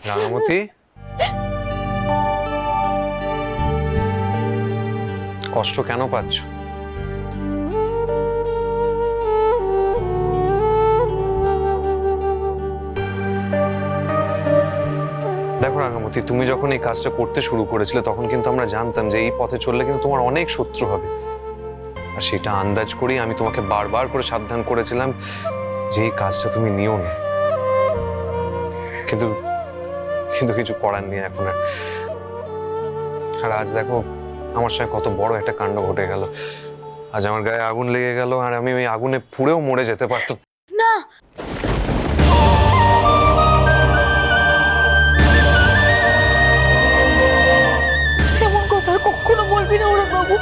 রাঙামতি, কষ্ট কেন পাচ্ছ? দেখো রাঙামতি, তুমি যখন এই কাজটা করতে শুরু করেছিলে তখন কিন্তু আমরা জানতাম যে এই পথে চললে কিন্তু তোমার অনেক শত্রু হবে, আর সেটা আন্দাজ করেই আমি তোমাকে বারবার করে সাবধান করেছিলাম যে এই কাজটা তুমি নিও না। কিন্তু কিন্তু কিছু করার নেই এখন। আর আজ দেখো আমার সঙ্গে কত বড় একটা কাণ্ড ঘটে গেল। আজ আমার গায়ে আগুন লেগে গেল, আর আমি ওই আগুনে পুড়েও মরে যেতে পারতাম না। এমন কথা আর কখনো বলবি না অরুণ বাবু।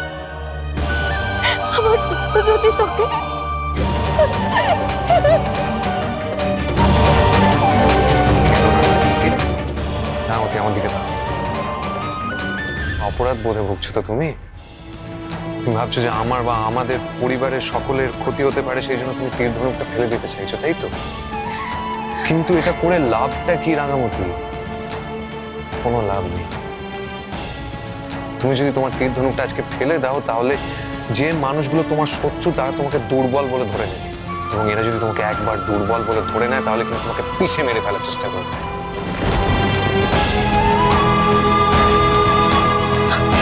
আমার জন্য যদি তোকে রাঙামতি, আমার দিকে তাকাও। অপরাধ বোধে ভুগছো তো তুমি? তুমি ভাবছো যে আমার বা আমাদের পরিবারের সকলের ক্ষতি হতে পারে, সেই জন্য তুমি তীর ধনুকটা ফেলে দিতে চাইছো, তাই তো? কিন্তু এটা করে লাভটা কি রাঙামতি? কোনো লাভ নেই। তুমি যদি তোমার তীর ধনুকটা আজকে ফেলে দাও, তাহলে যে মানুষগুলো তোমার শত্রু তারা তোমাকে দুর্বল বলে ধরে নেবে, এবং এরা যদি তোমাকে একবার দুর্বল বলে ধরে নেয় তাহলে কিন্তু তোমাকে পিষে মেরে ফেলার চেষ্টা করবে।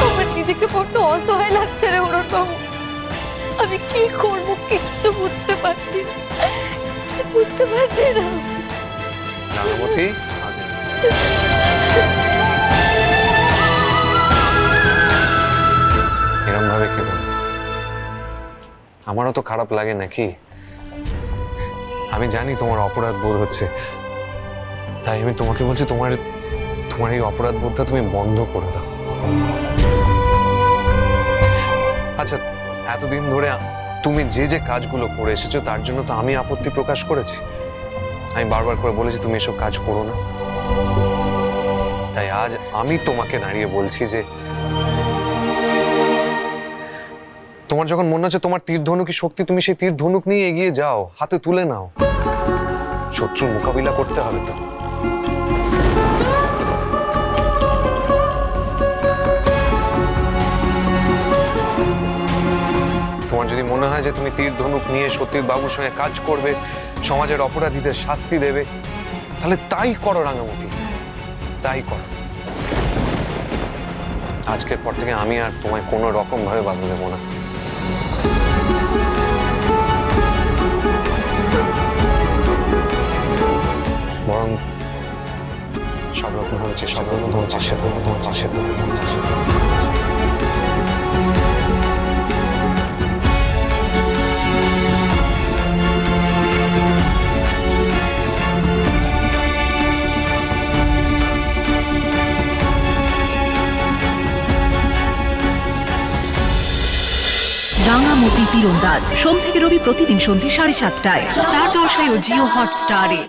আমার নিজেকে বড্ড অসহায় লাগছে রে অরুণ বাবু। আমি কি করবো কিচ্ছু বুঝতে পারছি না, কিচ্ছু বুঝতে পারছি না। রাঙামতি, এরম ভাবে কেন? আমারও তো খারাপ লাগে নাকি? আমি জানি তোমার অপরাধ বোধ হচ্ছে, তাই আমি তোমাকে বলছি তোমার তোমার এই অপরাধ বোধটা তুমি বন্ধ করে দাও। আচ্ছা, এতদিন ধরে তুমি যে যে কাজগুলো করে এসেছো তার জন্য তো আমি আপত্তি প্রকাশ করেছি। আমি বারবার করে বলেছি তুমি এসব কাজ করো না। তাই আজ আমি তোমাকে দাঁড়িয়ে বলছি যে তোমার যখন মনে হচ্ছে তোমার তীর ধনুকই শক্তি, তুমি সেই তীর ধনুক নিয়ে এগিয়ে যাও, হাতে তুলে নাও। শত্রুর মোকাবিলা করতে হবে তো। তোমার যদি মনে হয় যে তুমি তীর ধনুক নিয়ে সতীর বাবুর সঙ্গে কাজ করবে, সমাজের অপরাধীদের শাস্তি দেবে, তাহলে তাই করো রাঙামতি, তাই করো। আজকের পর থেকে আমি আর তোমায় কোনো রকম ভাবে বাধা দেবো না। বরং সব রকম হচ্ছে, সব রকম হচ্ছে, সে হচ্ছে, সে হচ্ছে। রাঙামতি তীরন্দাজ সোম থেকে রবি প্রতিদিন সন্ধ্যে 7:30টায় স্টার জলসায় ও জিও হটস্টারে।